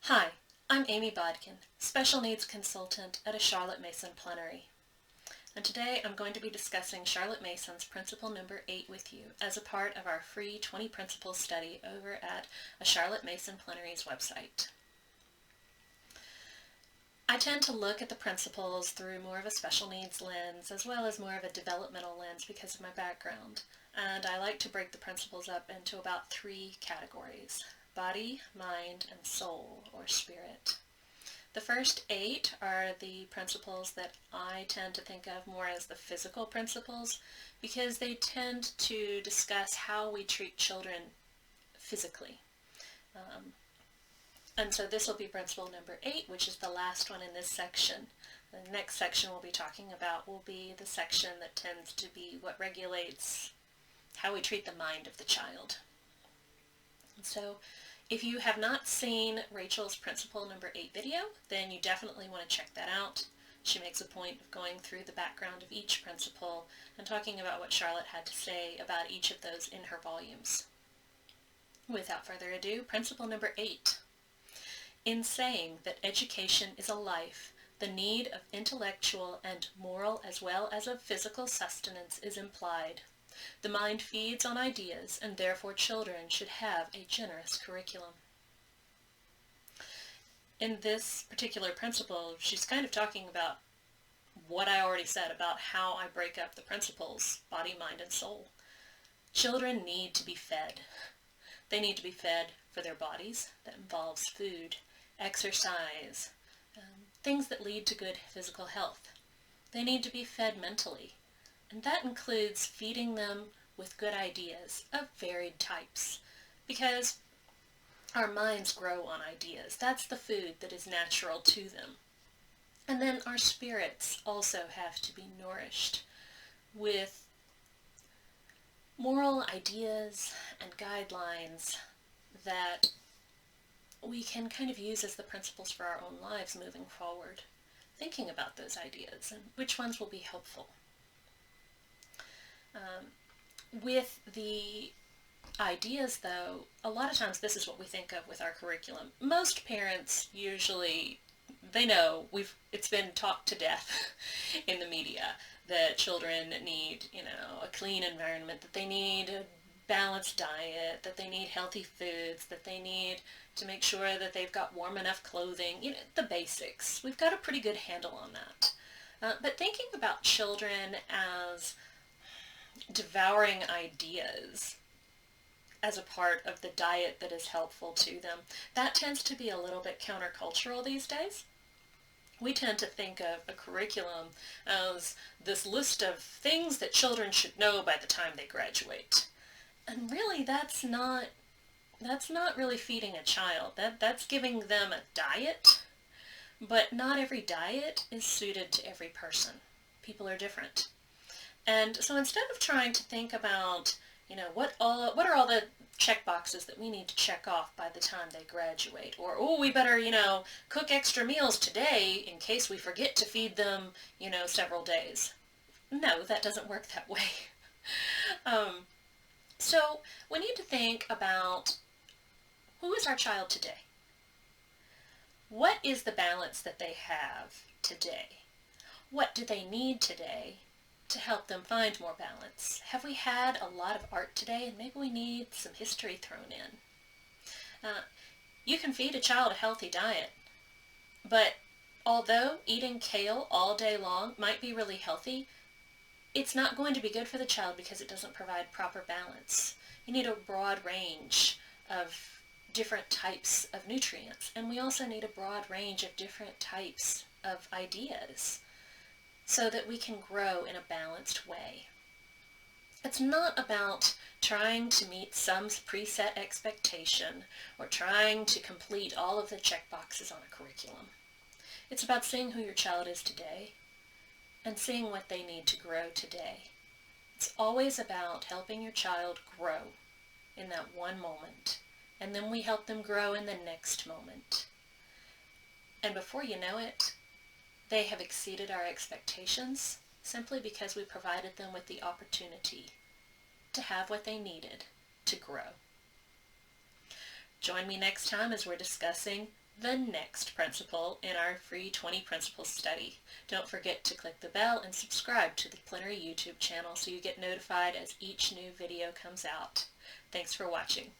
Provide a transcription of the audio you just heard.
Hi, I'm Amy Bodkin, Special Needs Consultant at A Charlotte Mason Plenary. And today I'm going to be discussing Charlotte Mason's Principle Number 8 with you as a part of our free 20 Principles study over at A Charlotte Mason Plenary's website. I tend to look at the principles through more of a special needs lens as well as more of a developmental lens because of my background. And I like to break the principles up into about 3 categories: body, mind, and soul, or spirit. The first 8 are the principles that I tend to think of more as the physical principles because they tend to discuss how we treat children physically. And so this will be principle number 8, which is the last one in this section. The next section we'll be talking about will be the section that tends to be what regulates how we treat the mind of the child. And so if you have not seen Rachel's Principle Number 8 video, then you definitely want to check that out. She makes a point of going through the background of each principle and talking about what Charlotte had to say about each of those in her volumes. Without further ado, Principle Number 8. In saying that education is a life, the need of intellectual and moral as well as of physical sustenance is implied. The mind feeds on ideas, and therefore children should have a generous curriculum. In this particular principle, she's kind of talking about what I already said about how I break up the principles, body, mind, and soul. Children need to be fed. They need to be fed for their bodies. That involves food, exercise, things that lead to good physical health. They need to be fed mentally. And that includes feeding them with good ideas of varied types, because our minds grow on ideas. That's the food that is natural to them. And then our spirits also have to be nourished with moral ideas and guidelines that we can kind of use as the principles for our own lives moving forward, thinking about those ideas and which ones will be helpful. With the ideas, though, a lot of times this is what we think of with our curriculum. Most parents usually, they know it's been talked to death in the media that children need, a clean environment, that they need a balanced diet, that they need healthy foods, that they need to make sure that they've got warm enough clothing, the basics. We've got a pretty good handle on that. But thinking about children as devouring ideas as a part of the diet that is helpful to them, that tends to be a little bit countercultural these days. We tend to think of a curriculum as this list of things that children should know by the time they graduate. And really, that's not really feeding a child. That's giving them a diet, but not every diet is suited to every person. People are different. And so instead of trying to think about, what are all the check boxes that we need to check off by the time they graduate, or, we better, cook extra meals today in case we forget to feed them, several days. No, that doesn't work that way. So we need to think about, who is our child today? What is the balance that they have today? What do they need today to help them find more balance? Have we had a lot of art today, and maybe we need some history thrown in? You can feed a child a healthy diet, but although eating kale all day long might be really healthy, it's not going to be good for the child because it doesn't provide proper balance. You need a broad range of different types of nutrients, and we also need a broad range of different types of ideas so that we can grow in a balanced way. It's not about trying to meet some preset expectation or trying to complete all of the check boxes on a curriculum. It's about seeing who your child is today and seeing what they need to grow today. It's always about helping your child grow in that one moment, and then we help them grow in the next moment. And before you know it, they have exceeded our expectations simply because we provided them with the opportunity to have what they needed to grow. Join me next time as we're discussing the next principle in our free 20 principles study. Don't forget to click the bell and subscribe to the Plenary YouTube channel so you get notified as each new video comes out. Thanks for watching.